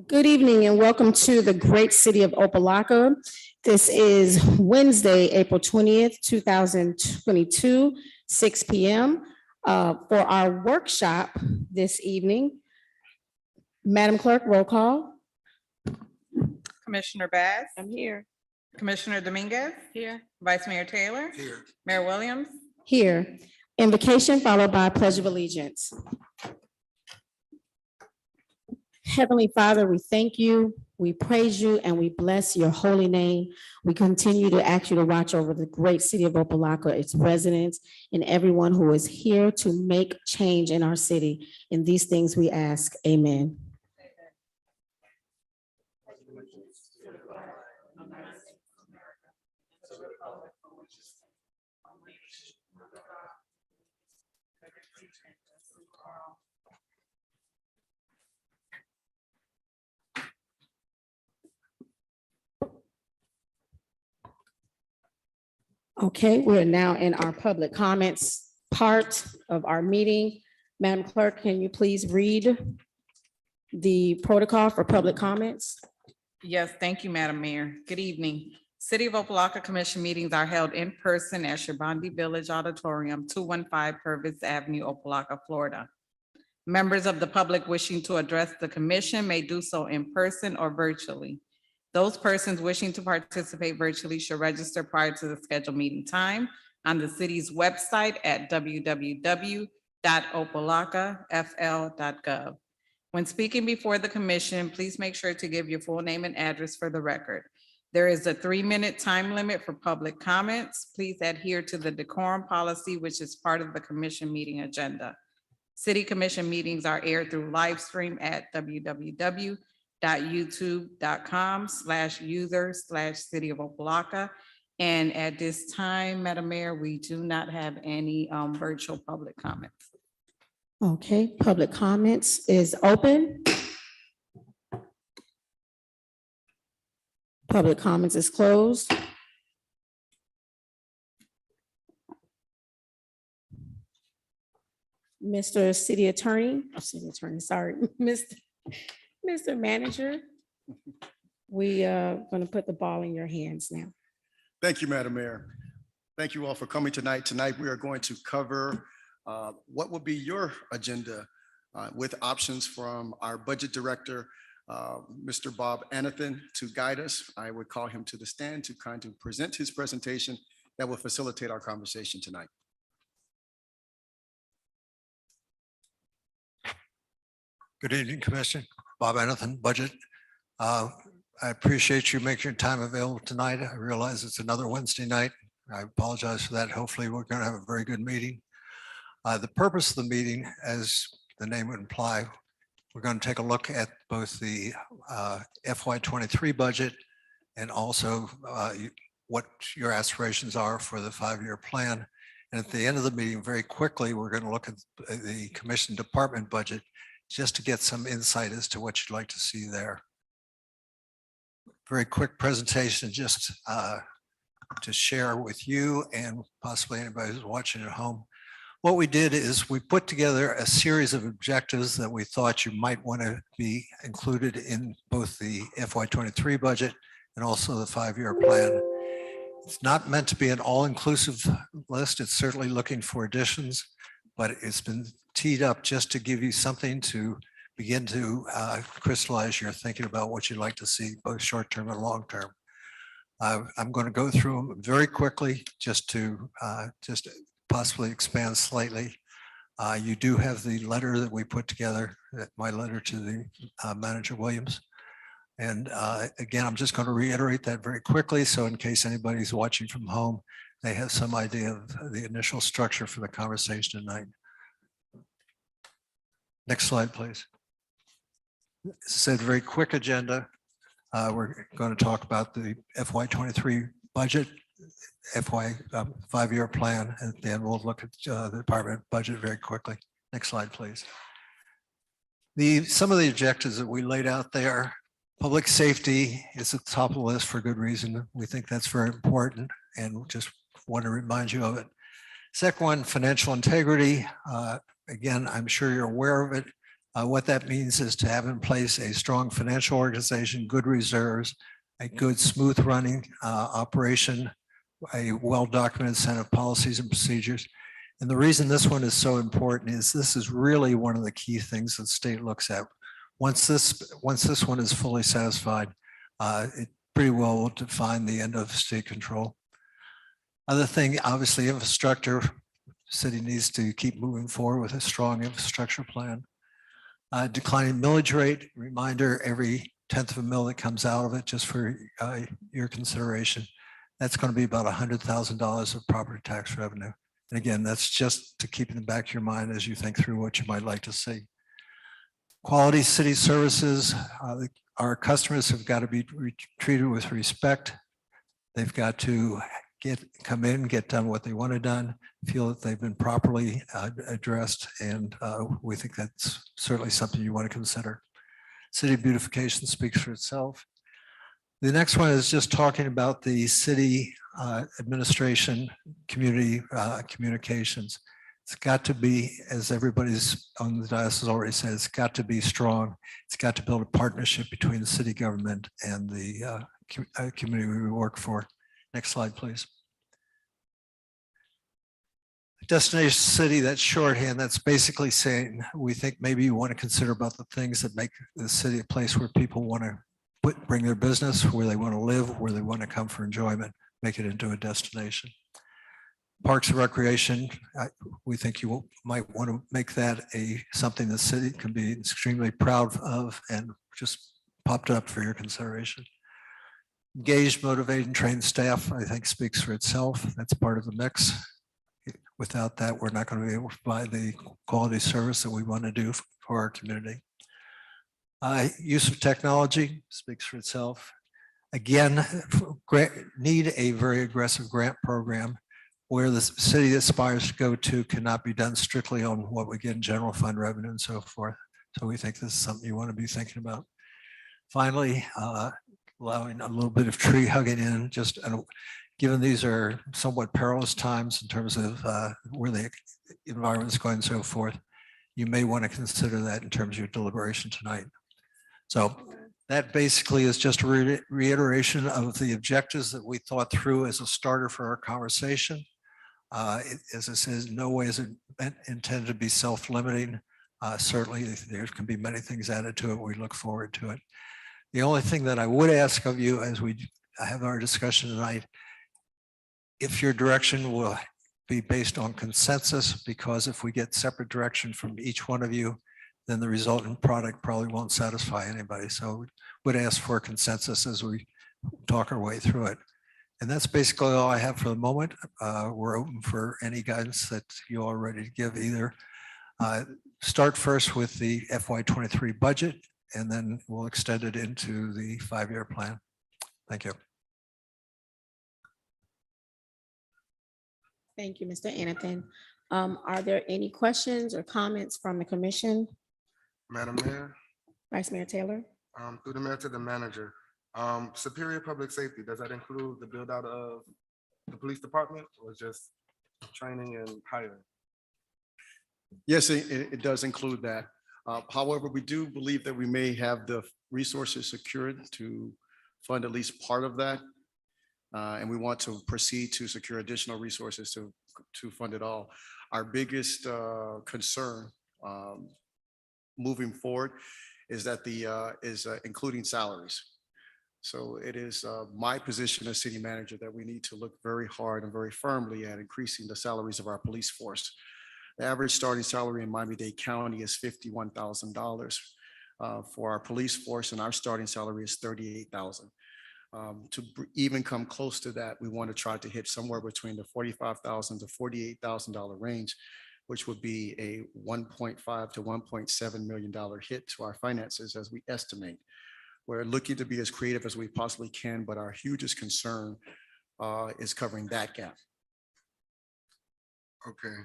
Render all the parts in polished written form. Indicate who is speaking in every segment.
Speaker 1: Good evening and welcome to the great city of Opa-locka. This is Wednesday, April 20th, 2022, 6 p.m. For our workshop this evening. Madam Clerk, roll call.
Speaker 2: Commissioner Bass,
Speaker 1: I'm here.
Speaker 2: Commissioner Dominguez,
Speaker 1: Here.
Speaker 2: Vice Mayor Taylor,
Speaker 3: Here.
Speaker 2: Mayor Williams.
Speaker 1: Here. Invocation followed by Pledge of Allegiance. Heavenly Father, we thank you, we praise you, and we bless your holy name. We continue to ask you to watch over the great city of Opa-locka, its residents, and everyone who is here to make change in our city. In these things we ask, amen. Okay, we're now in our public comments part of our meeting. Madam Clerk, can you please read the protocol for public comments?
Speaker 2: Yes, thank you, Madam Mayor. Good evening. City of Opa-locka Commission meetings are held in person at Shabandi Village Auditorium, 215 Purvis Avenue, Opa-locka, Florida. Members of the public wishing to address the commission may do so in person or virtually. Those persons wishing to participate virtually should register prior to the scheduled meeting time on the city's website at www.opalockafl.gov. When speaking before the commission, please make sure to give your full name and address for the record. There is a 3-minute time limit for public comments. Please adhere to the decorum policy, which is part of the commission meeting agenda. City commission meetings are aired through live stream at www.youtube.com/user/City of Opa-locka. And at this time, Madam Mayor, we do not have any virtual public comments.
Speaker 1: Okay, public comments is open. Public comments is closed. Mr. City Attorney, sorry, Mr. Manager, we going to put the ball in your hands now.
Speaker 3: Thank you, Madam Mayor. Thank you all for coming tonight. Tonight, we are going to cover what will be your agenda with options from our budget director, Mr. Bob Anathan, to guide us. I would call him to the stand to kind of present his presentation that will facilitate our conversation tonight.
Speaker 4: Good evening, Commissioner. Bob Anathan, Budget. I appreciate you making your time available tonight. I realize it's another Wednesday night. I apologize for that. Hopefully, we're going to have a very good meeting. The purpose of the meeting, as the name would imply, we're going to take a look at both the FY23 budget and also what your aspirations are for the 5-year plan. And at the end of the meeting, very quickly, we're going to look at the commission department budget just to get some insight as to what you'd like to see there. Very quick presentation just to share with you and possibly anybody who's watching at home. What we did is we put together a series of objectives that we thought you might want to be included in both the FY23 budget and also the 5-year plan. It's not meant to be an all-inclusive list. It's certainly looking for additions, but it's been teed up just to give you something to begin to crystallize your thinking about what you'd like to see, both short-term and long-term. I'm going to go through them very quickly just to possibly expand slightly. You do have the letter that we put together, my letter to the manager Williams. And again, I'm just going to reiterate that very quickly. So in case anybody's watching from home, they have some idea of the initial structure for the conversation tonight. Next slide, please. It's a very quick agenda. We're going to talk about the FY23 budget, FY 5-year plan, and then we'll look at the department budget very quickly. Next slide, please. Some of the objectives that we laid out there, public safety is at the top of the list for good reason. We think that's very important and just want to remind you of it. Second one, financial integrity. Again, I'm sure you're aware of it. What that means is to have in place a strong financial organization, good reserves, a good smooth running operation, a well-documented set of policies and procedures. And the reason this one is so important is this is really one of the key things that the state looks at. Once this one is fully satisfied, it pretty well will define the end of state control. Other thing, obviously, infrastructure. City needs to keep moving forward with a strong infrastructure plan. Declining millage rate, reminder, every 1/10 of a mil that comes out of it, just for your consideration, that's going to be about $100,000 of property tax revenue. And again, that's just to keep in the back of your mind as you think through what you might like to see. Quality city services, our customers have got to be treated with respect. They've got to come in, get done what they want to done, feel that they've been properly addressed, and we think that's certainly something you want to consider. City beautification speaks for itself. The next one is just talking about the city administration, community communications. It's got to be, as everybody's on the dais has already said, it's got to be strong. It's got to build a partnership between the city government and the community we work for. Next slide, please. Destination city, that's shorthand. That's basically saying we think maybe you want to consider about the things that make the city a place where people want to bring their business, where they want to live, where they want to come for enjoyment, make it into a destination. Parks and recreation, we think you might want to make that something the city can be extremely proud of and just popped up for your consideration. Engaged, motivated, and trained staff, I think speaks for itself. That's part of the mix. Without that, we're not going to be able to provide the quality service that we want to do for our community. Use of technology speaks for itself. Again, need a very aggressive grant program where the city aspires to go to cannot be done strictly on what we get in general fund revenue and so forth. So we think this is something you want to be thinking about. Finally, allowing a little bit of tree hugging in, just given these are somewhat perilous times in terms of where the environment is going and so forth, you may want to consider that in terms of your deliberation tonight. So that basically is just a reiteration of the objectives that we thought through as a starter for our conversation. As I said, no way is it intended to be self-limiting. Certainly there can be many things added to it. We look forward to it. The only thing that I would ask of you as we have our discussion tonight, if your direction will be based on consensus, because if we get separate direction from each one of you, then the resultant product probably won't satisfy anybody. So would ask for consensus as we talk our way through it. And that's basically all I have for the moment. We're open for any guidance that you are ready to give either. Start first with the FY23 budget, and then we'll extend it into the 5-year plan. Thank you.
Speaker 1: Thank you, Mr. Anathan. Are there any questions or comments from the commission?
Speaker 5: Madam Mayor,
Speaker 1: Vice Mayor Taylor?
Speaker 5: through the mayor to the manager, Superior Public Safety, does that include the build out of the police department or just training and hiring?
Speaker 3: Yes, it does include that. However, we do believe that we may have the resources secured to fund at least part of that. And we want to proceed to secure additional resources to fund it all. Our biggest concern moving forward is that including salaries. So it is my position as city manager that we need to look very hard and very firmly at increasing the salaries of our police force. The average starting salary in Miami-Dade County is $51,000 for our police force, and our starting salary is $38,000. To even come close to that, we want to try to hit somewhere between the $45,000 to $48,000 range, which would be a $1.5 to $1.7 million hit to our finances as we estimate. We're looking to be as creative as we possibly can, but our hugest concern is covering that gap.
Speaker 5: Okay.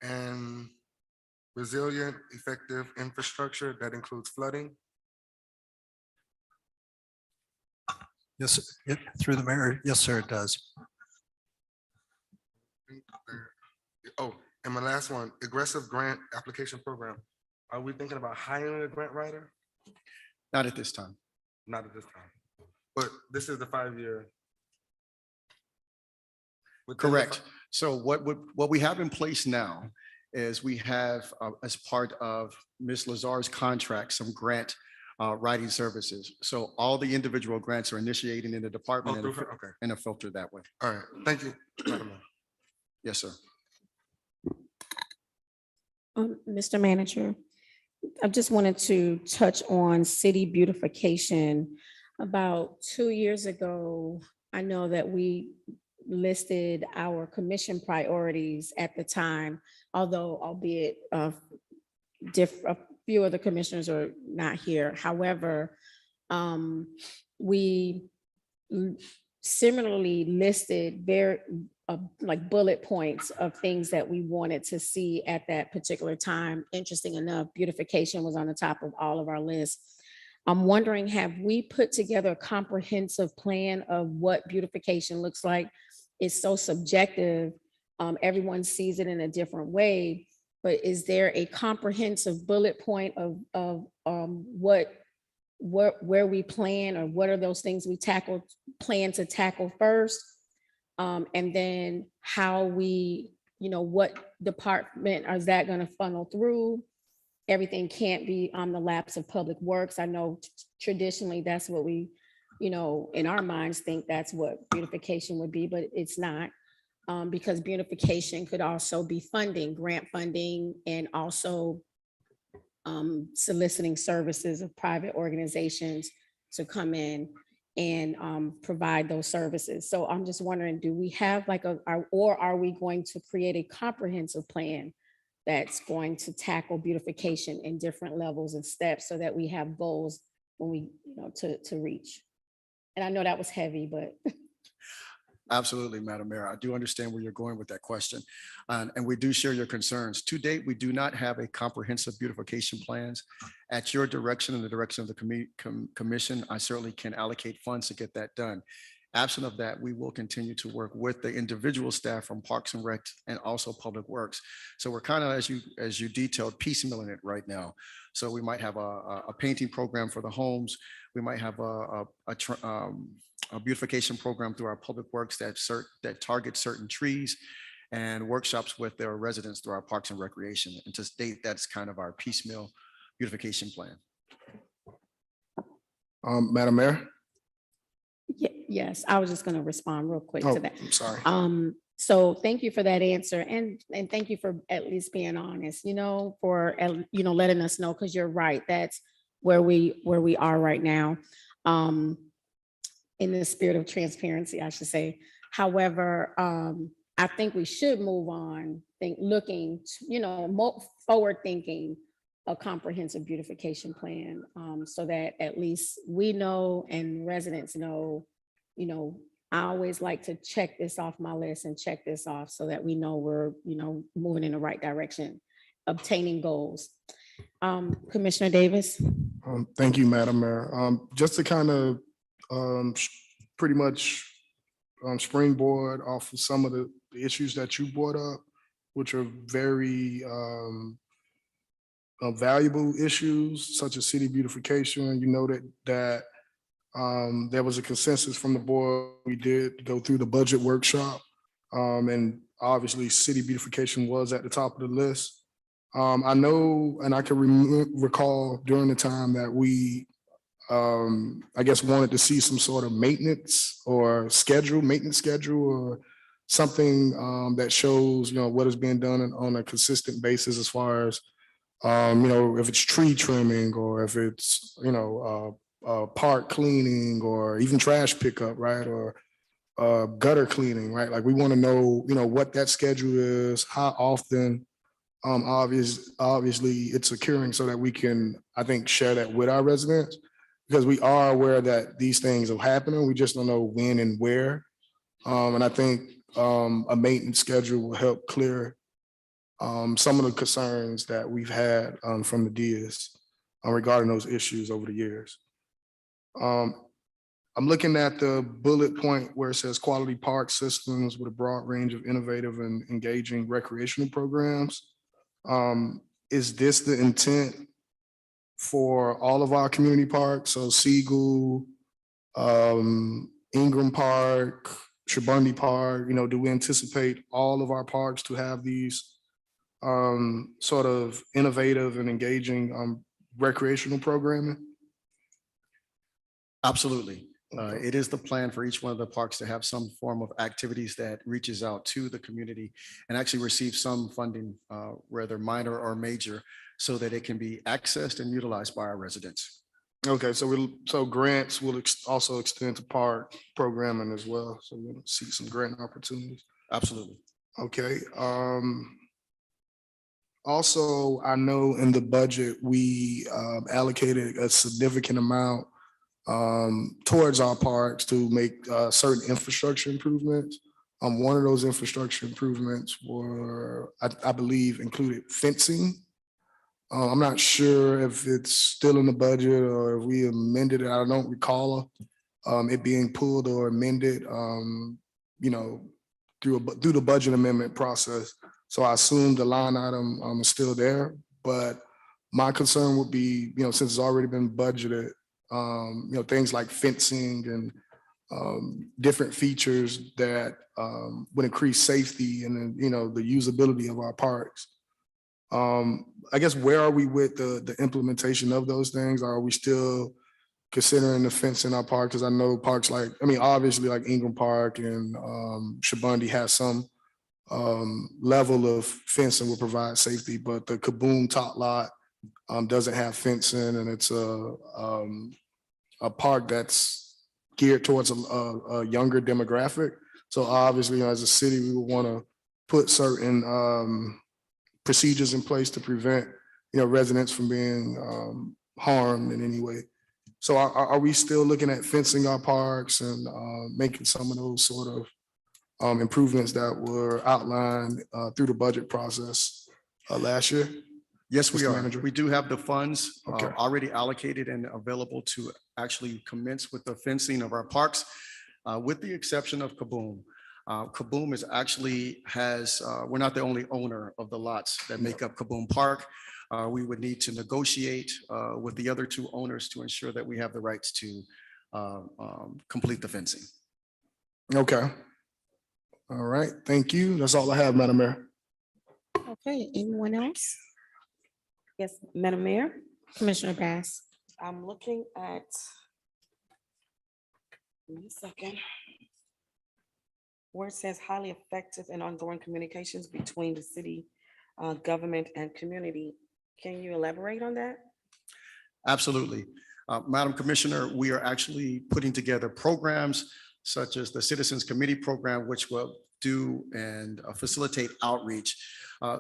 Speaker 5: And resilient, effective infrastructure, that includes flooding?
Speaker 4: Yes, through the mayor. Yes, sir, it does.
Speaker 5: Oh, and my last one, aggressive grant application program. Are we thinking about hiring a grant writer?
Speaker 3: Not at this time.
Speaker 5: Not at this time. But this is the 5-year. Within the
Speaker 3: Correct. So what we have in place now is we have, as part of Ms. Lazar's contract, some grant writing services. So all the individual grants are initiating in the
Speaker 5: Oh,
Speaker 3: department
Speaker 5: through her? Okay,
Speaker 3: and are filtered that way.
Speaker 5: all right, thank you, Madam Mayor.
Speaker 3: Yes, sir.
Speaker 1: Mr. Manager, I just wanted to touch on city beautification. About 2 years ago, I know that we listed our commission priorities at the time, although albeit a few of the commissioners are not here. However, we similarly listed very like bullet points of things that we wanted to see at that particular time. Interesting enough, beautification was on the top of all of our lists. I'm wondering, have we put together a comprehensive plan of what beautification looks like? It's so subjective. Everyone sees it in a different way, but is there a comprehensive bullet point of where we plan, or what are those things we plan to tackle first? And then how we, what department is that going to funnel through? Everything can't be on the laps of Public Works. I know traditionally that's what we, in our minds think that's what beautification would be, but it's not. Because beautification could also be funding, grant funding, and also soliciting services of private organizations to come in and provide those services. So I'm just wondering, do we have like or are we going to create a comprehensive plan that's going to tackle beautification in different levels and steps so that we have goals when we, to reach? And I know that was heavy, but.
Speaker 3: Absolutely, Madam Mayor. I do understand where you're going with that question. And we do share your concerns. To date, we do not have a comprehensive beautification plans. At your direction and the direction of the commission, I certainly can allocate funds to get that done. Absent of that, we will continue to work with the individual staff from Parks and Rec and also Public Works. So we're kind of, as you detailed, piecemealing it right now. So we might have a painting program for the homes. We might have a beautification program through our Public Works that targets certain trees, and workshops with their residents through our Parks and Recreation. And to date, that's kind of our piecemeal beautification plan.
Speaker 5: Madam Mayor?
Speaker 1: Yes, I was just going to respond real quick
Speaker 5: Oh,
Speaker 1: to that.
Speaker 5: I'm sorry.
Speaker 1: So thank you for that answer, and thank you for at least being honest, for letting us know, because you're right. That's where we are right now. In the spirit of transparency, I should say. However, I think we should move on, looking, more forward thinking, a comprehensive beautification plan, so that at least we know and residents know, I always like to check this off my list and check this off so that we know we're, moving in the right direction, obtaining goals. Commissioner Davis.
Speaker 6: Thank you, Madam Mayor. Just to kind of pretty much springboard off of some of the issues that you brought up, which are very valuable issues, such as city beautification. You know that there was a consensus from the board. We did go through the budget workshop, and obviously city beautification was at the top of the list. I know, and I can recall during the time that we, I guess, wanted to see some sort of maintenance schedule or something that shows, what is being done on a consistent basis as far as, if it's tree trimming or if it's, park cleaning or even trash pickup, right? Or gutter cleaning, right? Like we want to know, what that schedule is, how often. Obviously it's occurring so that we can, I think, share that with our residents, because we are aware that these things are happening. We just don't know when and where. And I think a maintenance schedule will help clear some of the concerns that we've had from the DIAs regarding those issues over the years. I'm looking at the bullet point where it says quality park systems with a broad range of innovative and engaging recreational programs. is this the intent for all of our community parks? So Siegel, Ingram Park, Shabundy Park, do we anticipate all of our parks to have these sort of innovative and engaging recreational programming?
Speaker 3: Absolutely.
Speaker 6: Okay.
Speaker 3: It is the plan for each one of the parks to have some form of activities that reaches out to the community and actually receive some funding, whether minor or major, so that it can be accessed and utilized by our residents.
Speaker 6: Okay, so grants will also extend to park programming as well. So we'll see some grant opportunities.
Speaker 3: Absolutely.
Speaker 6: Okay. Also, I know in the budget, we allocated a significant amount towards our parks to make certain infrastructure improvements. One of those infrastructure improvements were, I believe, included fencing. I'm not sure if it's still in the budget or if we amended it. I don't recall it being pulled or amended, through the budget amendment process. So I assume the line item is still there, but my concern would be, since it's already been budgeted, things like fencing and different features that would increase safety and, the usability of our parks. I guess where are we with the implementation of those things? Are we still considering the fence in our park? Because I know parks obviously like Ingram Park and Shabundy has some level of fencing will provide safety, but the Kaboom Tot Lot doesn't have fencing, and it's a park that's geared towards a younger demographic. So obviously, as a city, we would want to put certain procedures in place to prevent, residents from being harmed in any way. So are we still looking at fencing our parks and making some of those sort of improvements that were outlined through the budget process last year?
Speaker 3: Yes, we
Speaker 6: Mr.
Speaker 3: are.
Speaker 6: Manager.
Speaker 3: We do have the funds
Speaker 6: Okay.
Speaker 3: already allocated and available to actually commence with the fencing of our parks, with the exception of Kaboom. Kaboom is actually we're not the only owner of the lots that make up Kaboom Park. We would need to negotiate with the other two owners to ensure that we have the rights to complete the fencing.
Speaker 6: Okay. All right. Thank you. That's all I have, Madam Mayor.
Speaker 1: Okay, anyone else?
Speaker 7: Yes, Madam Mayor,
Speaker 1: Commissioner Bass?
Speaker 7: I'm looking at, give me a second, where it says highly effective and ongoing communications between the city government and community. Can you elaborate on that?
Speaker 3: Absolutely. Madam Commissioner, we are actually putting together programs such as the Citizens Committee Program, which will do and facilitate outreach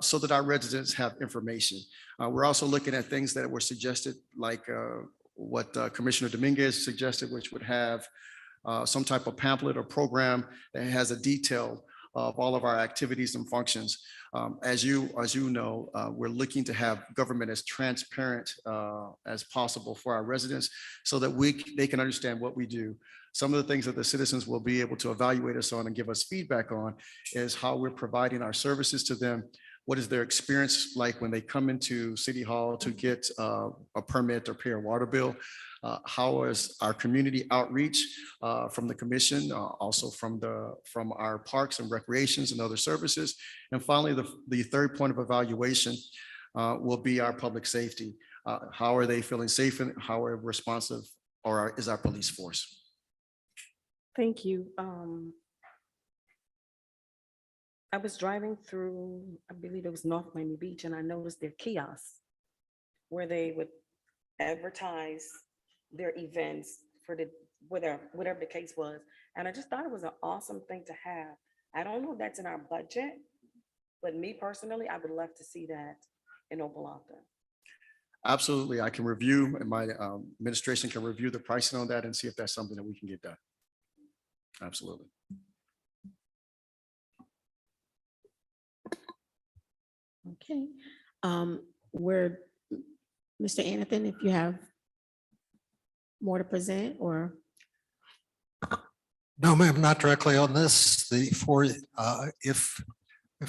Speaker 3: so that our residents have information. We're also looking at things that were suggested, like what Commissioner Dominguez suggested, which would have some type of pamphlet or program that has a detail of all of our activities and functions. As you know, we're looking to have government as transparent as possible for our residents so that they can understand what we do. Some of the things that the citizens will be able to evaluate us on and give us feedback on is how we're providing our services to them. What is their experience like when they come into City Hall to get a permit or pay a water bill? How is our community outreach from the commission, also from our parks and recreations and other services? And finally, the third point of evaluation will be our public safety. How are they feeling safe and how are responsive is our police force?
Speaker 7: Thank you. I was driving through, I believe it was North Miami Beach, and I noticed their kiosks where they would advertise their events for whatever the case was. And I just thought it was an awesome thing to have. I don't know if that's in our budget, but me personally, I would love to see that in Opa-locka.
Speaker 3: Absolutely. I can review, and my administration can review the pricing on that and see if that's something that we can get done. Absolutely.
Speaker 1: Okay, where, Mr. Anathan, if you have more to present or?
Speaker 4: No, ma'am, not directly on this. If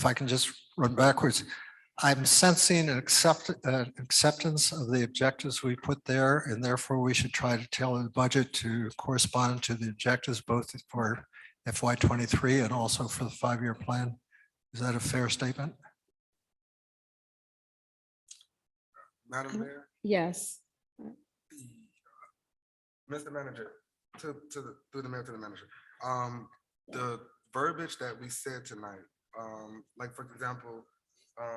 Speaker 4: I can just run backwards. I'm sensing an acceptance of the objectives we put there, and therefore we should try to tailor the budget to correspond to the objectives both for FY '23 and also for the 5-year plan. Is that a fair statement?
Speaker 5: Madam Mayor,
Speaker 1: Yes.
Speaker 5: Mr. Manager, through the mayor to the manager. The verbiage that we said tonight, like for example,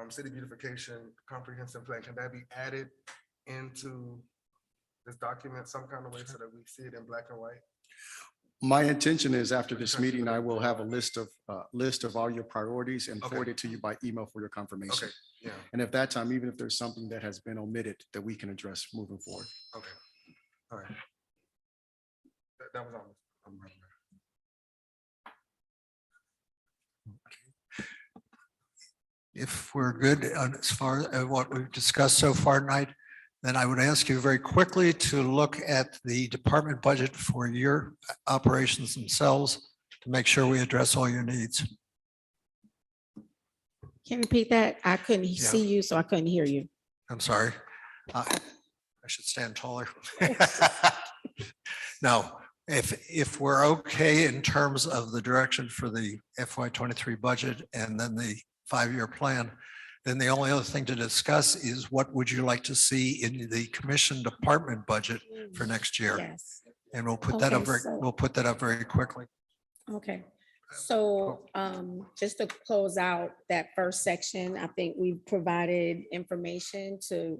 Speaker 5: city beautification comprehensive plan, can that be added into this document some kind of way so that we see it in black and white?
Speaker 3: My intention is after this meeting, I will have a list of all your priorities and
Speaker 5: Okay.
Speaker 3: forward it to you by email for your confirmation.
Speaker 5: Okay, yeah,
Speaker 3: And at that time, even if there's something that has been omitted, that we can address moving forward.
Speaker 5: okay, all right. That was all. Madam Mayor.
Speaker 4: If we're good on as far as what we've discussed so far tonight, then I would ask you very quickly to look at the department budget for your operations themselves to make sure we address all your needs.
Speaker 1: Can you repeat that? I couldn't see you, so I couldn't hear you.
Speaker 4: I'm sorry. I should stand taller. No, if we're okay in terms of the direction for the FY '23 budget and then the 5-year plan, then the only other thing to discuss is what would you like to see in the commission department budget for next year?
Speaker 1: Yes.
Speaker 4: And we'll put that up
Speaker 1: Okay, so-
Speaker 4: we'll put that up very quickly.
Speaker 1: Okay, so just to close out that first section, I think we've provided information to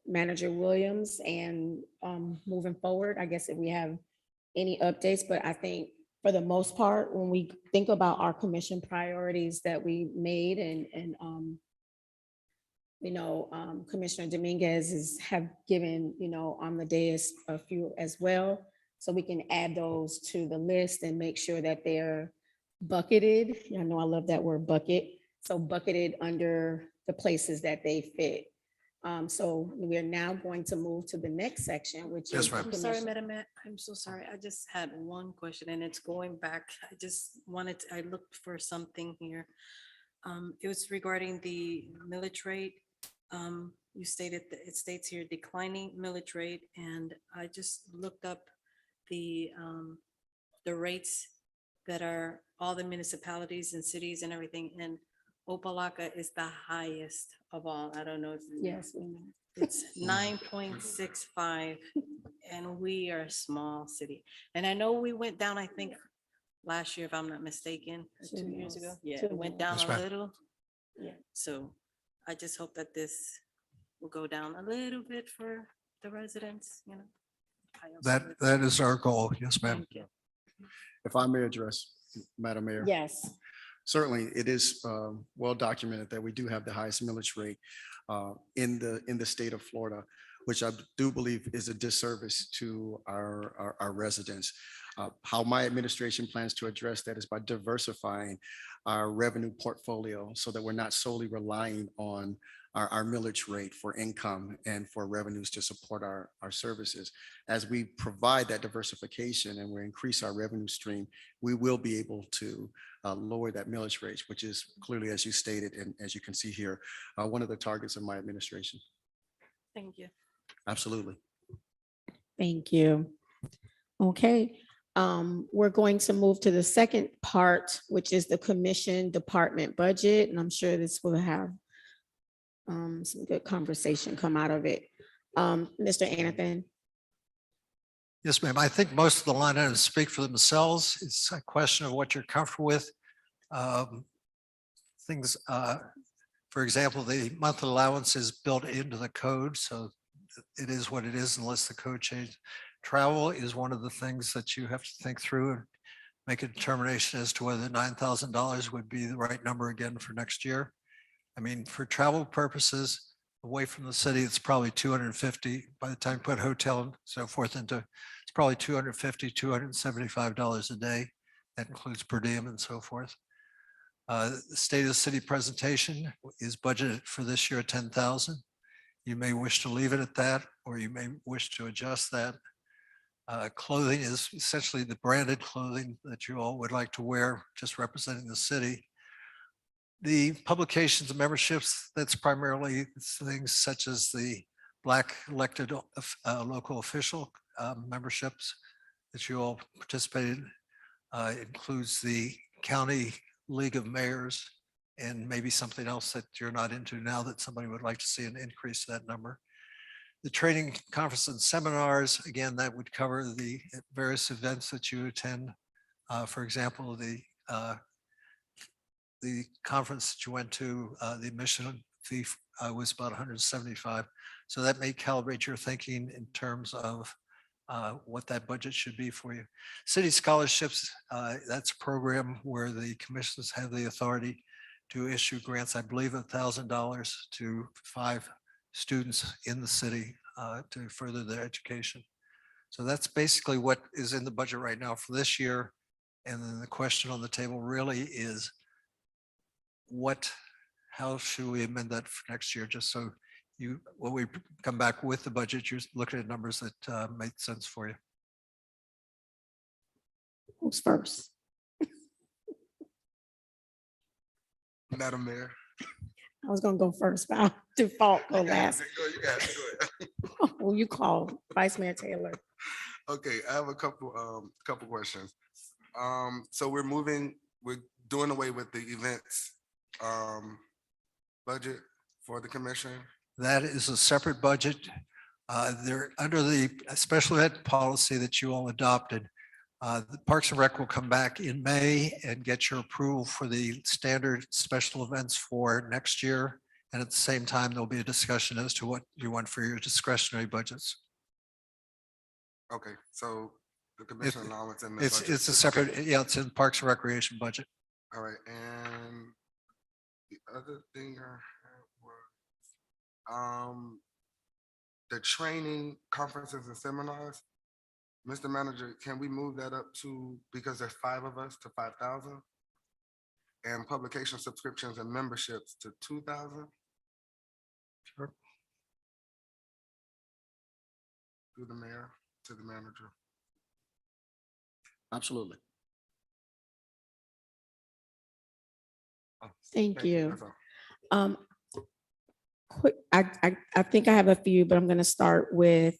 Speaker 1: Manager Williams and moving forward, I guess if we have any updates, but I think for the most part, when we think about our commission priorities that we made and Commissioner Dominguez have given, on the dais a few as well. So we can add those to the list and make sure that they're bucketed. I know I love that word bucket. So bucketed under the places that they fit. So we are now going to move to the next section, which
Speaker 4: Yes,
Speaker 1: is.
Speaker 4: ma'am.
Speaker 8: I'm sorry,
Speaker 1: commission-
Speaker 8: Madam Mayor, I'm so sorry. I just had one question and it's going back. I just wanted, I looked for something here. It was regarding the millage rate. You stated that it states here declining millage rate, and I just looked up the rates that are all the municipalities and cities and everything, and Opa-locka is the highest of all. I don't know if.
Speaker 1: Yes, we know.
Speaker 8: It's 9.65, and we are a small city. And I know we went down, I think, last year, if I'm not mistaken, or 2 years ago. Yeah, it went down
Speaker 4: Yes,
Speaker 8: a
Speaker 4: ma'am.
Speaker 8: little.
Speaker 1: Yeah.
Speaker 8: So I just hope that this will go down a little bit for the residents, I also would-
Speaker 4: That is our goal. Yes, ma'am.
Speaker 8: Thank you.
Speaker 3: If I may address, Madam Mayor.
Speaker 1: Yes.
Speaker 3: Certainly, it is well documented that we do have the highest millage rate in the state of Florida, which I do believe is a disservice to our residents. How my administration plans to address that is by diversifying our revenue portfolio so that we're not solely relying on our millage rate for income and for revenues to support our services. As we provide that diversification and we increase our revenue stream, we will be able to lower that millage rate, which is clearly, as you stated, and as you can see here, one of the targets of my administration.
Speaker 8: Thank you.
Speaker 3: Absolutely.
Speaker 1: Thank you. Okay, we're going to move to the second part, which is the commission department budget, and I'm sure this will have some good conversation come out of it. Mr. Anathan?
Speaker 4: Yes, ma'am. I think most of the line items speak for themselves. It's a question of what you're comfortable with. Things, for example, the monthly allowance is built into the code, so it is what it is unless the code changes. Travel is one of the things that you have to think through and make a determination as to whether $9,000 would be the right number again for next year. I mean, for travel purposes, away from the city, it's probably 250. By the time you put hotel and so forth into, it's probably $250, $275 a day. That includes per diem and so forth. The State of the City presentation is budgeted for this year at 10,000. You may wish to leave it at that, or you may wish to adjust that. Clothing is essentially the branded clothing that you all would like to wear, just representing the city. The publications and memberships, that's primarily things such as the Black elected local official memberships that you all participated in. Includes the County League of Mayors and maybe something else that you're not into now that somebody would like to see an increase to that number. The training conference and seminars, again, that would cover the various events that you attend. For example, the conference that you went to, the admission fee was about 175. So that may calibrate your thinking in terms of what that budget should be for you. City scholarships, that's a program where the commissions have the authority to issue grants, I believe $1,000 to 5 students in the city to further their education. So that's basically what is in the budget right now for this year. And then the question on the table really is how should we amend that for next year? Just so when we come back with the budget, you're looking at numbers that make sense for you.
Speaker 1: Who's first?
Speaker 5: Madam Mayor.
Speaker 1: I was gonna go first, but I'll default go last.
Speaker 5: You got it, go ahead.
Speaker 1: Well, you call Vice Mayor Taylor.
Speaker 5: Okay, I have a couple questions. So we're doing away with the events budget for the commission.
Speaker 4: That is a separate budget. They're under the special ed policy that you all adopted. The Parks and Rec will come back in May and get your approval for the standard special events for next year. And at the same time, there'll be a discussion as to what you want for your discretionary budgets.
Speaker 5: Okay, so the commission allowance and the
Speaker 4: It's
Speaker 5: budget.
Speaker 4: a separate, yeah, it's in Parks and Recreation budget.
Speaker 5: All right, and the other thing I had was the training conferences and seminars. Mr. Manager, can we move that up to, because there's 5 of us, to 5,000? And publication subscriptions and memberships to 2,000?
Speaker 4: Sure.
Speaker 5: Through the mayor, to the manager.
Speaker 3: Absolutely.
Speaker 1: Thank you.
Speaker 5: That's all.
Speaker 1: Quick, I think I have a few, but I'm gonna start with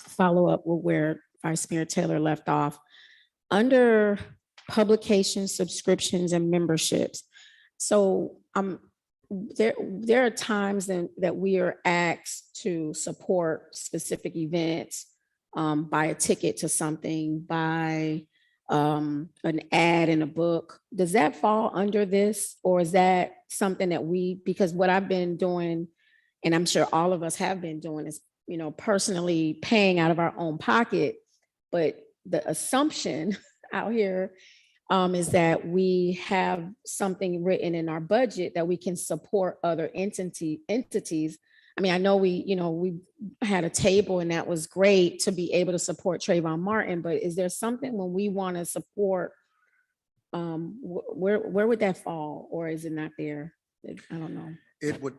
Speaker 1: follow up with where Vice Mayor Taylor left off. Under publication subscriptions and memberships. So there are times that we are asked to support specific events, buy a ticket to something, buy an ad in a book. Does that fall under this, or is that something that because what I've been doing, and I'm sure all of us have been doing, is, personally paying out of our own pocket. But the assumption out here is that we have something written in our budget that we can support other entities. I mean, I know we had a table and that was great to be able to support Trayvon Martin, but is there something when we want to support, where would that fall, or is it not there? I don't know.
Speaker 3: It would,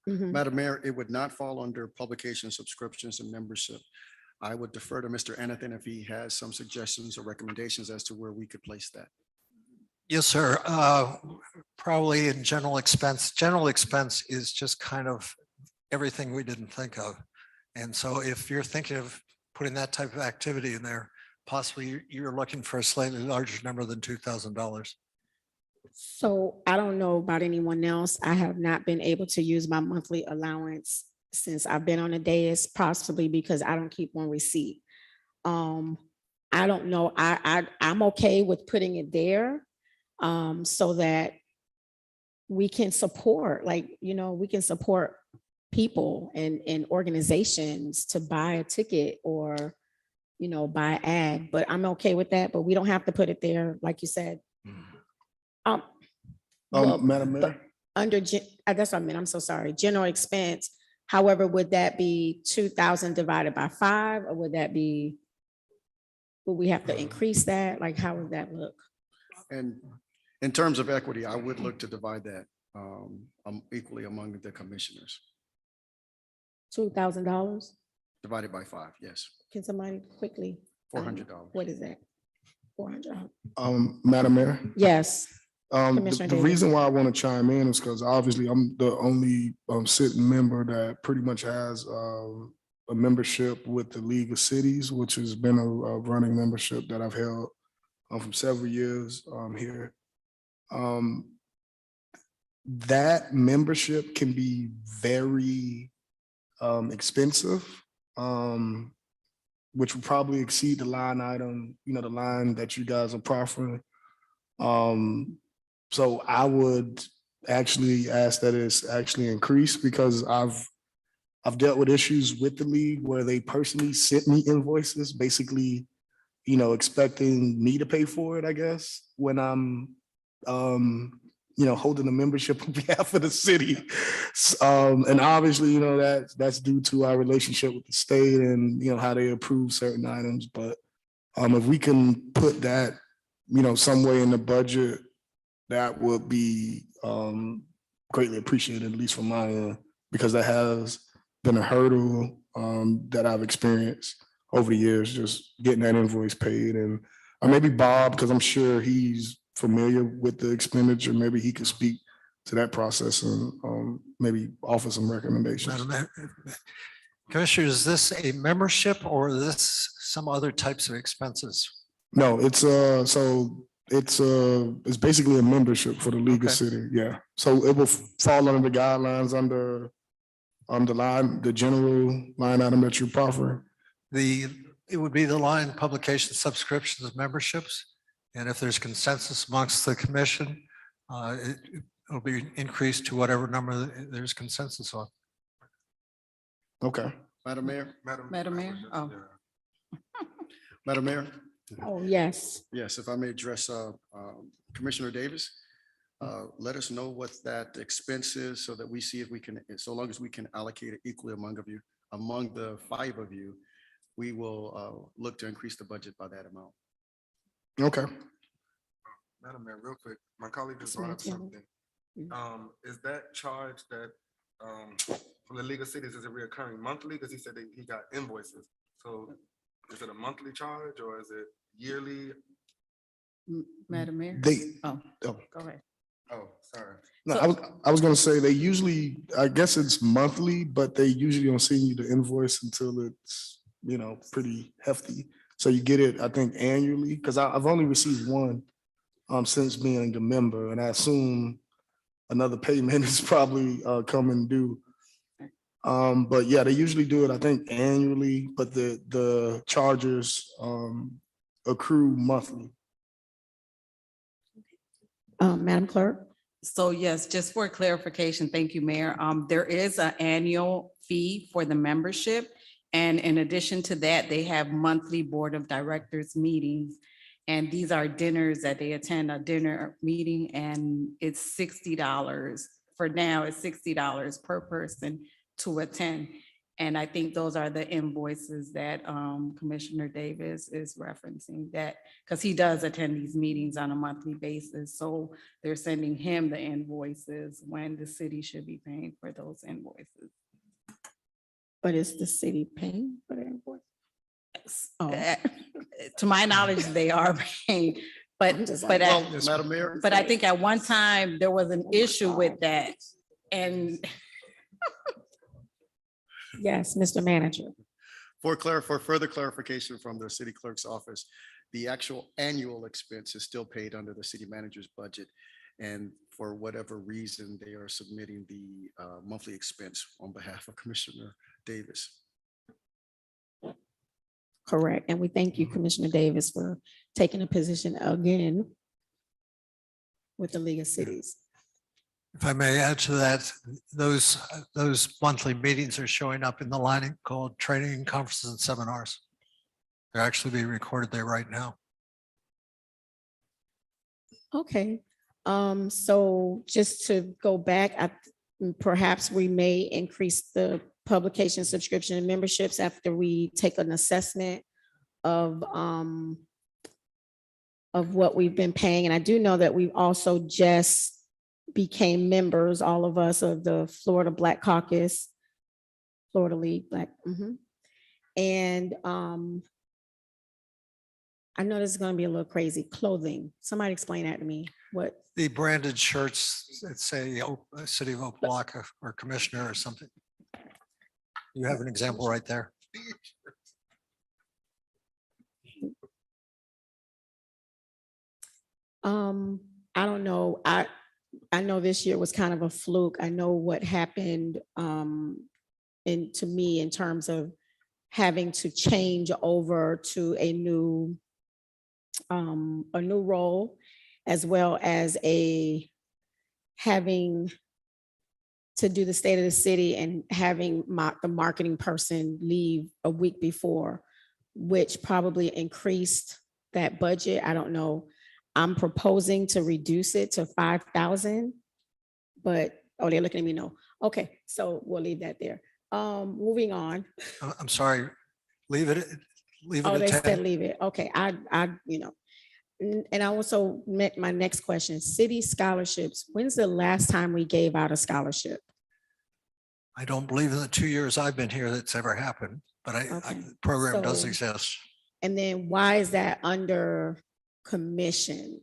Speaker 1: Mhm.
Speaker 3: Madam Mayor, it would not fall under publication subscriptions and membership. I would defer to Mr. Anathan if he has some suggestions or recommendations as to where we could place that.
Speaker 4: Yes, sir. Probably in general expense. General expense is just kind of everything we didn't think of. And so if you're thinking of putting that type of activity in there, possibly you're looking for a slightly larger number than $2,000.
Speaker 1: So I don't know about anyone else. I have not been able to use my monthly allowance since I've been on a dais, possibly because I don't keep one receipt. I don't know. I'm okay with putting it there so that we can support, we can support people and organizations to buy a ticket or, buy an ad, but I'm okay with that, but we don't have to put it there, like you said. Well,
Speaker 6: Madam Mayor,
Speaker 1: that's what I meant. I'm so sorry. General expense. However, would that be 2,000 divided by 5, or would we have to increase that? Like, how would that look?
Speaker 3: And in terms of equity, I would look to divide that equally among the commissioners,
Speaker 1: $2,000?
Speaker 3: divided by 5, yes,
Speaker 1: Can somebody quickly?
Speaker 3: $400.
Speaker 1: What is that? 400?
Speaker 6: Madam Mayor,
Speaker 1: Yes. Commissioner
Speaker 6: The
Speaker 1: Davis.
Speaker 6: reason why I want to chime in is because obviously I'm the only sitting member that pretty much has a membership with the League of Cities, which has been a running membership that I've held from several years here. That membership can be very expensive, which would probably exceed the line item, the line that you guys are proffering. So I would actually ask that it's actually increased because I've dealt with issues with the league where they personally sent me invoices, basically, expecting me to pay for it, I guess, when I'm, holding a membership on behalf of the city. And obviously, that's due to our relationship with the state and, how they approve certain items. But if we can put that, some way in the budget, that would be greatly appreciated, at least from my end, because that has been a hurdle that I've experienced over the years, just getting that invoice paid. And maybe Bob, because I'm sure he's familiar with the expenditure, maybe he could speak to that process and maybe offer some recommendations.
Speaker 4: Madam Mayor, Commissioner, is this a membership or is this some other types of expenses?
Speaker 6: No, it's it's basically a membership for the League of
Speaker 4: Okay.
Speaker 6: City. Yeah. So it will fall under the guidelines under the general line item that you're proffering.
Speaker 4: It would be the line publication subscriptions memberships. And if there's consensus amongst the commission, it'll be increased to whatever number there's consensus on.
Speaker 6: Okay.
Speaker 3: Madam Mayor,
Speaker 2: Madam Mayor? Oh.
Speaker 3: Madam Mayor,
Speaker 1: Oh, yes.
Speaker 3: yes, if I may address Commissioner Davis. Let us know what that expense is so that we see if we can, so long as we can allocate it equally among the five of you, we will look to increase the budget by that amount.
Speaker 6: Okay.
Speaker 5: Madam Mayor, real quick, my colleague just brought up
Speaker 1: Yes, ma'am.
Speaker 5: something. Is that charge that from the League of Cities, is it reoccurring monthly? Because he said that he got invoices. So is it a monthly charge or is it yearly?
Speaker 2: Madam Mayor?
Speaker 3: Oh,
Speaker 2: Go ahead.
Speaker 5: Oh, sorry.
Speaker 6: No,
Speaker 2: So-
Speaker 6: I was gonna say they usually, I guess it's monthly, but they usually don't send you the invoice until it's, pretty hefty. So you get it, I think, annually, because I've only received one since being a member, and I assume another payment is probably coming due. But yeah, they usually do it, I think, annually, but the charges accrue monthly.
Speaker 1: Madam Clerk?
Speaker 2: So yes, just for clarification, thank you, Mayor. There is an annual fee for the membership. And in addition to that, they have monthly Board of Directors meetings. And these are dinners that they attend, a dinner meeting, and it's $60. For now, it's $60 per person to attend. And I think those are the invoices that Commissioner Davis is referencing, that, because he does attend these meetings on a monthly basis. So they're sending him the invoices when the city should be paying for those invoices.
Speaker 1: But is the city paying for the invoice? Oh.
Speaker 2: To my knowledge, they are paying, but,
Speaker 1: I'm just
Speaker 2: but,
Speaker 1: like,
Speaker 3: Well, Madam Mayor,
Speaker 2: but I think at one time there was an issue with that. And
Speaker 1: Yes, Mr. Manager.
Speaker 3: for further clarification from the city clerk's office, the actual annual expense is still paid under the city manager's budget. And for whatever reason, they are submitting the monthly expense on behalf of Commissioner Davis.
Speaker 1: Correct. And we thank you, Commissioner Davis, for taking a position again with the League of Cities.
Speaker 4: If I may add to that, those monthly meetings are showing up in the lining called training, conferences, and seminars. They're actually being recorded there right now.
Speaker 1: Okay, so just to go back, perhaps we may increase the publication subscription and memberships after we take an assessment of what we've been paying. And I do know that we've also just became members, all of us, of the Florida Black Caucus, Florida League Black. And I know this is gonna be a little crazy. Clothing. Somebody explain that to me. What?
Speaker 4: The branded shirts that say City of Opa-locka or Commissioner or something. You have an example right there.
Speaker 1: I don't know. I know this year was kind of a fluke. I know what happened to me in terms of having to change over to a new role, as well as having to do the state of the city and having the marketing person leave a week before, which probably increased that budget. I don't know. I'm proposing to reduce it to 5,000, but, oh, they're looking at me, no. Okay, so we'll leave that there. Moving on.
Speaker 4: I'm sorry, leave it
Speaker 1: Oh, they
Speaker 4: at
Speaker 1: said
Speaker 4: 10.
Speaker 1: leave it. Okay, and I also met my next question, city scholarships. When's the last time we gave out a scholarship?
Speaker 4: I don't believe in the 2 years I've been here that's ever happened, but
Speaker 1: Okay,
Speaker 4: the program does
Speaker 1: so-
Speaker 4: exist.
Speaker 1: And then why is that under commission?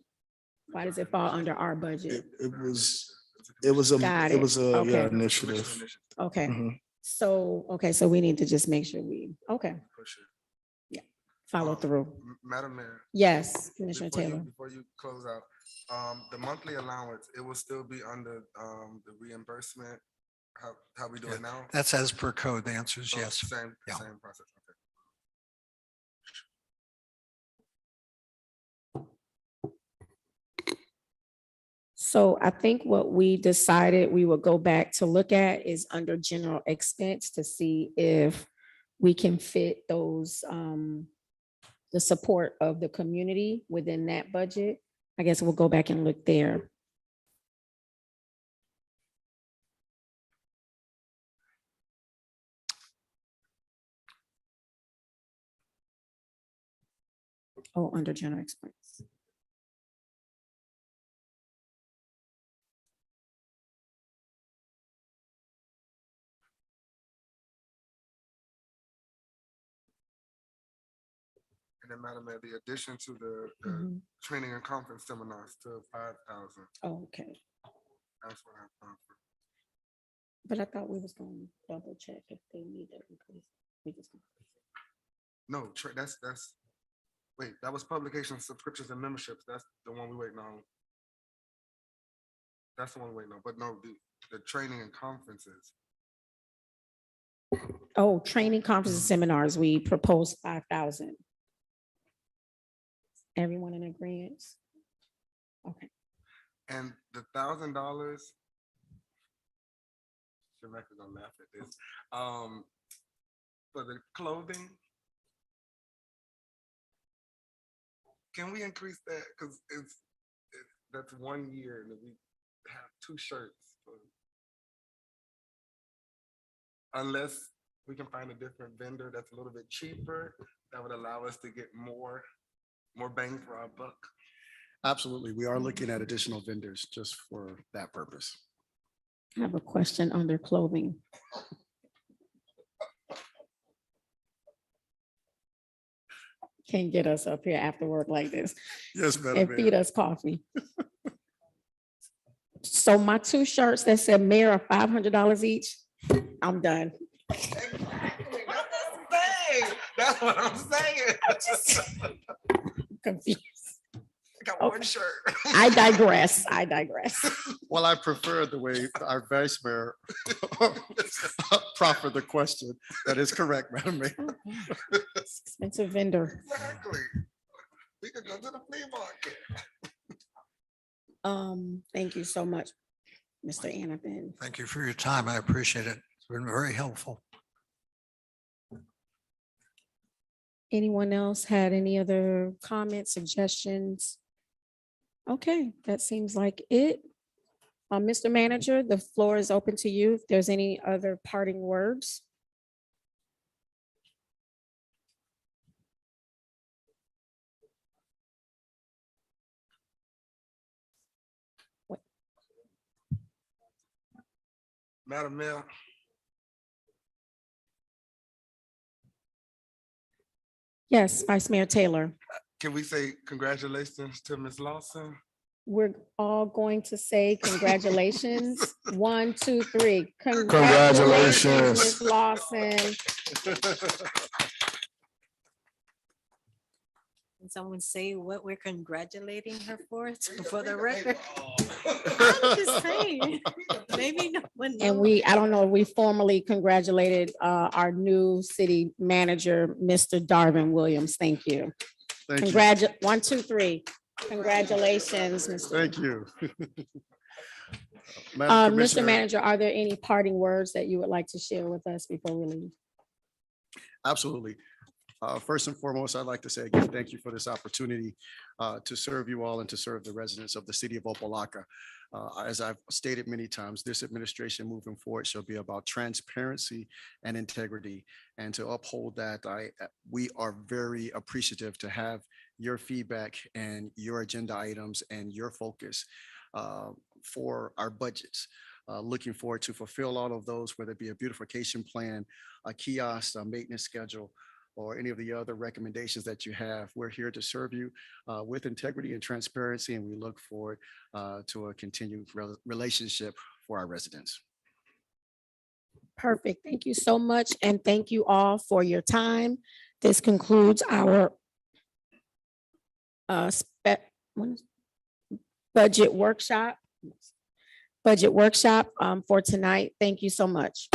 Speaker 1: Why does it fall under our budget?
Speaker 6: It was
Speaker 1: Got
Speaker 6: a
Speaker 1: Okay.
Speaker 6: initiative.
Speaker 1: Okay,
Speaker 6: Mhm.
Speaker 1: so we need to just make sure okay,
Speaker 5: For sure.
Speaker 1: follow through.
Speaker 5: Madam Mayor.
Speaker 1: Yes, Commissioner
Speaker 5: before you-
Speaker 1: Taylor.
Speaker 5: Before you close out, the monthly allowance, it will still be under the reimbursement, how we do
Speaker 4: Yeah,
Speaker 5: it now?
Speaker 4: That's as per code. The answer is
Speaker 5: So
Speaker 4: yes.
Speaker 5: Same,
Speaker 4: Yeah.
Speaker 5: same process. Okay.
Speaker 1: So I think what we decided we would go back to look at is under general expense to see if we can fit those, the support of the community within that budget. I guess we'll go back and look there. Oh, under general expense.
Speaker 5: And then Madam Mayor, the addition to the
Speaker 1: Mhm.
Speaker 5: training and conference seminars to 5,000.
Speaker 1: Oh, okay,
Speaker 5: That's what I found.
Speaker 1: but I thought we was going to double check if they need that increase. We just-
Speaker 5: No, wait, that was publication subscriptions and memberships. That's the one we waiting on. That's the one we waiting on, but no, the training and conferences.
Speaker 1: Oh, training, conferences, seminars, we proposed 5,000. Everyone in agreement? Okay,
Speaker 5: And the $1,000. Rebecca's gonna laugh at this. For the clothing. Can we increase that? Cause that's 1 year and we have 2 shirts. Unless we can find a different vendor that's a little bit cheaper, that would allow us to get more bang for our buck.
Speaker 3: Absolutely. We are looking at additional vendors just for that purpose.
Speaker 1: I have a question on their clothing. Can't get us up here after work like this
Speaker 3: Yes,
Speaker 1: and
Speaker 3: Madam
Speaker 1: feed
Speaker 3: Mayor.
Speaker 1: us coffee. So my 2 shirts that said mayor are $500 each, I'm done.
Speaker 5: Exactly, that's what I'm saying.
Speaker 1: Confused.
Speaker 5: I got
Speaker 1: Okay.
Speaker 5: one shirt.
Speaker 1: I digress. I digress.
Speaker 3: Well, I prefer the way our vice mayor proffered the question. That is correct, Madam Mayor.
Speaker 1: Expensive vendor.
Speaker 5: Exactly. We could go to the flea market.
Speaker 1: Thank you so much, Mr. Annapin.
Speaker 4: Thank you for your time. I appreciate it. It's been very helpful.
Speaker 1: Anyone else had any other comments, suggestions? Okay, that seems like it. Mr. Manager, the floor is open to you. If there's any other parting words.
Speaker 5: Madam Mayor,
Speaker 1: Yes, Vice Mayor Taylor.
Speaker 5: can we say congratulations to Ms. Lawson?
Speaker 1: we're all going to say congratulations. 1, 2, 3.
Speaker 6: Congratulations.
Speaker 1: Ms. Lawson.
Speaker 8: Can someone say what we're congratulating her for the record? I'm just saying, maybe no one
Speaker 1: And
Speaker 8: knows.
Speaker 1: I don't know, we formally congratulated our new city manager, Mr. Darvin Williams. Thank you.
Speaker 3: Thank you.
Speaker 1: 1, 2, 3. Congratulations, Mr.
Speaker 3: Thank you. Madam
Speaker 1: Mr.
Speaker 3: Commissioner,
Speaker 1: Manager, are there any parting words that you would like to share with us before we leave?
Speaker 3: absolutely. First and foremost, I'd like to say again, thank you for this opportunity to serve you all and to serve the residents of the city of Opa-locka. As I've stated many times, this administration moving forward shall be about transparency and integrity. And to uphold that, we are very appreciative to have your feedback and your agenda items and your focus for our budgets. Looking forward to fulfill all of those, whether it be a beautification plan, a kiosk, a maintenance schedule, or any of the other recommendations that you have. We're here to serve you with integrity and transparency, and we look forward to a continued relationship for our residents.
Speaker 1: Perfect. Thank you so much. And thank you all for your time. This concludes our budget workshop for tonight. Thank you so much.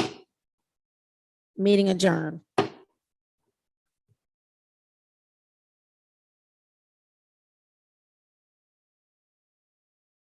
Speaker 1: Meeting adjourned.